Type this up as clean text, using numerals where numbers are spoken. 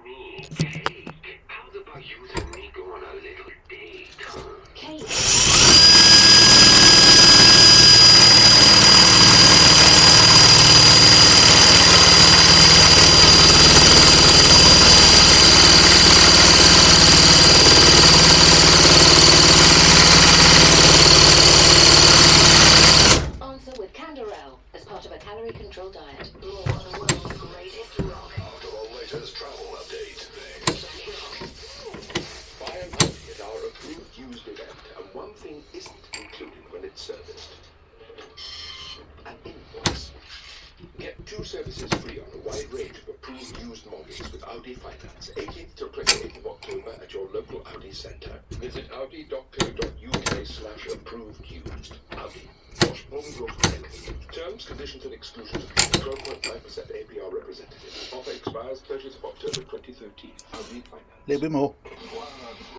me cake. How's about you and me go on a little date, huh? Cake. Answer with Canderel as part of a calorie-controlled diet. More on the world's greatest rock. After our latest travel update, buy an Audi at our approved used event, and one thing isn't included when it's serviced. An invoice. Get 2 services free on a wide range of approved used models with Audi Finance, 18th till 28th of October at your local Audi centre. Visit audi.co.uk/approved-used. Audi. Terms, conditions and exclusions apply. 12.5% APR representative. Offer expires 30th of October 2013. Audi Finance. A little bit more.